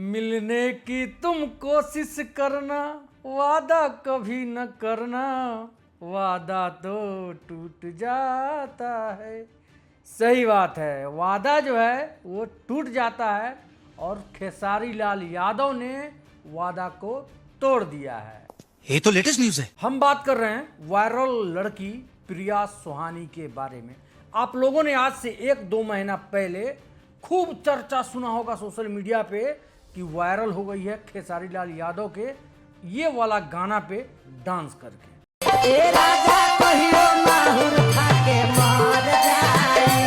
मिलने की तुम कोशिश करना, वादा कभी न करना, वादा तो टूट जाता है। सही बात है, वादा जो है वो टूट जाता है और खेसारी लाल यादव ने वादा को तोड़ दिया है। ये तो लेटेस्ट न्यूज है। हम बात कर रहे हैं वायरल लड़की प्रिया सुहानी के बारे में। आप लोगों ने आज से 1-2 महीना पहले खूब चर्चा सुना होगा सोशल मीडिया पे कि वायरल हो गई है खेसारी लाल यादव के ये वाला गाना पे डांस करके। ए राजा कहियो माहुर खाके मर जाई।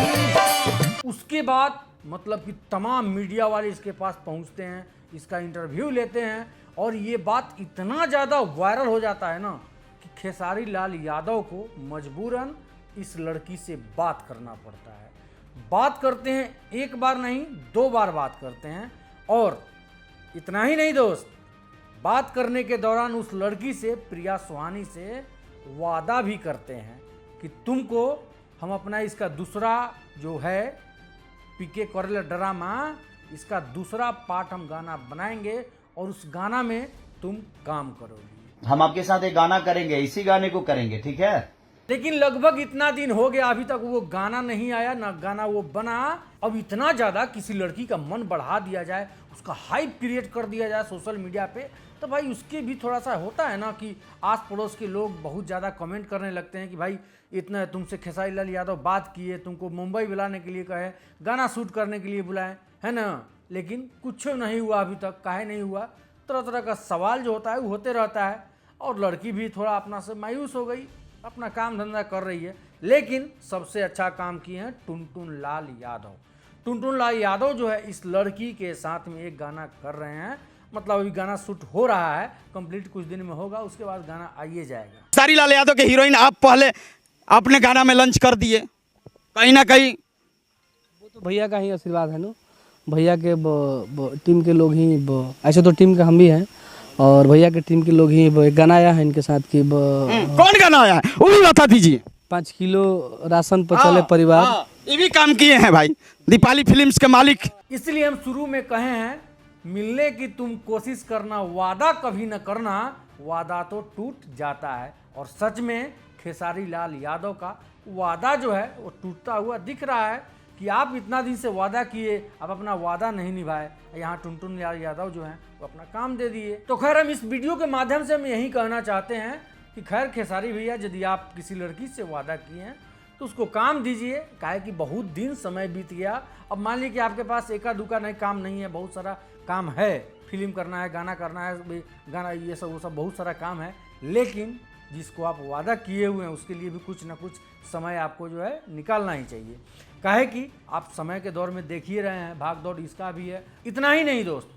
उसके बाद मतलब कि तमाम मीडिया वाले इसके पास पहुंचते हैं, इसका इंटरव्यू लेते हैं और ये बात इतना ज़्यादा वायरल हो जाता है ना कि खेसारी लाल यादव को मजबूरन इस लड़की से बात करना पड़ता है। बात करते हैं, एक बार नहीं 2 बार बात करते हैं और इतना ही नहीं दोस्त, बात करने के दौरान उस लड़की से, प्रिया सुहानी से वादा भी करते हैं कि तुमको हम अपना इसका दूसरा जो है पीके करेला ड्रामा, इसका दूसरा पार्ट हम गाना बनाएंगे और उस गाना में तुम काम करोगी। हम आपके साथ एक गाना करेंगे, इसी गाने को करेंगे, ठीक है। लेकिन लगभग इतना दिन हो गया, अभी तक वो गाना नहीं आया, ना गाना वो बना। अब इतना ज़्यादा किसी लड़की का मन बढ़ा दिया जाए, उसका हाइप क्रिएट कर दिया जाए सोशल मीडिया पे, तो भाई उसके भी थोड़ा सा होता है ना कि आस पड़ोस के लोग बहुत ज़्यादा कमेंट करने लगते हैं कि भाई इतना तुमसे खेसारी लाल यादव बात किए, तुमको मुंबई बुलाने के लिए कहे, गाना शूट करने के लिए बुलाएं, है ना, लेकिन कुछ नहीं हुआ अभी तक। काहे नहीं हुआ? तरह तरह का सवाल जो होता है वो होते रहता है और लड़की भी थोड़ा अपना से मायूस हो गई, अपना काम धंधा कर रही है। लेकिन सबसे अच्छा काम किए हैं टुनटुन लाल यादव। टुनटुन लाल यादव जो है इस लड़की के साथ में एक गाना कर रहे हैं, मतलब अभी गाना शूट हो रहा है, कंप्लीट कुछ दिन में होगा, उसके बाद गाना आइए जाएगा। खेसारी लाल यादव के हीरोइन आप पहले अपने गाना में लंच कर दिए, कहीं ना कहीं वो तो भैया का ही आशीर्वाद है ना, भैया के टीम के लोग ही ऐसे तो टीम का हम भी हैं और भैया के टीम के लोग ही एक गाना आया है इनके साथ कि कौन गाना आया है वो भी बता दीजिए। 5 किलो राशन पर चले परिवार। ये भी काम किए हैं भाई, दीपाली फिल्म्स के मालिक। इसलिए हम शुरू में कहे हैं, मिलने की तुम कोशिश करना, वादा कभी न करना, वादा तो टूट जाता है। और सच में खेसारी लाल यादव का वादा जो है वो टूटता हुआ दिख रहा है कि आप इतना दिन से वादा किए, आप अपना वादा नहीं निभाए। यहाँ टुनटुन लाल यादव जो हैं वो अपना काम दे दिए। तो खैर हम इस वीडियो के माध्यम से हम यही कहना चाहते हैं कि खैर खेसारी भैया, यदि आप किसी लड़की से वादा किए हैं तो उसको काम दीजिए, काहे कि बहुत दिन समय बीत गया। अब मान लीजिए कि आपके पास एका दुका नहीं काम नहीं है, बहुत सारा काम है, फिल्म करना है, गाना करना है, गाना ये सब वो सब बहुत सारा काम है, लेकिन जिसको आप वादा किए हुए हैं उसके लिए भी कुछ ना कुछ समय आपको जो है निकालना ही चाहिए। काहे कि आप समय के दौर में देख ही रहे हैं, भाग दौड़ इसका भी है। इतना ही नहीं दोस्त,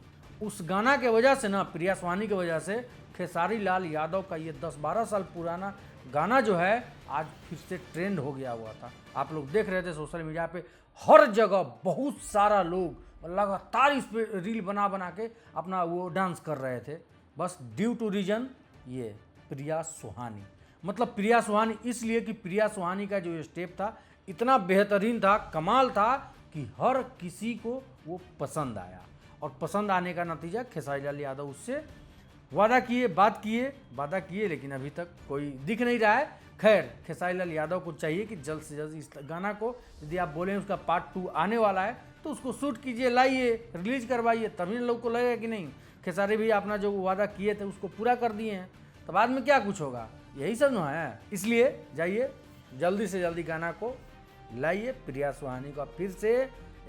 उस गाना के वजह से ना, प्रिया सुहानी की वजह से खेसारी लाल यादव का ये 10-12 साल पुराना गाना जो है आज फिर से ट्रेंड हो गया हुआ था। आप लोग देख रहे थे सोशल मीडिया पे, हर जगह बहुत सारा लोग लगातार इस पे रील बना बना के अपना वो डांस कर रहे थे, बस ड्यू टू रीजन ये प्रिया सुहानी। मतलब प्रिया सुहानी इसलिए कि प्रिया सुहानी का जो स्टेप था इतना बेहतरीन था, कमाल था कि हर किसी को वो पसंद आया। और पसंद आने का नतीजा खेसारी लाल यादव उससे वादा किए, वादा किए, लेकिन अभी तक कोई दिख नहीं रहा है। खैर खेसारी लाल यादव को चाहिए कि जल्द से जल्द इस गाना को, यदि आप बोलें उसका पार्ट 2 आने वाला है तो उसको शूट कीजिए, लाइए, रिलीज करवाइए, तभी लोग को लगेगा कि नहीं खेसारी भी अपना जो वादा किए थे उसको पूरा कर दिए हैं, तो बाद में क्या कुछ होगा, यही सब ना है। इसलिए जाइए जल्दी से जल्दी गाना को लाइए, प्रिया सुहानी का फिर से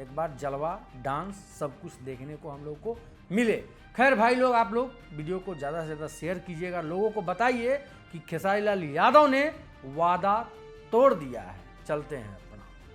एक बार जलवा, डांस, सब कुछ देखने को हम लोग को मिले। खैर भाई लोग, आप लोग वीडियो को ज़्यादा से ज़्यादा शेयर कीजिएगा, लोगों को बताइए कि खेसारी लाल यादव ने वादा तोड़ दिया है। चलते हैं।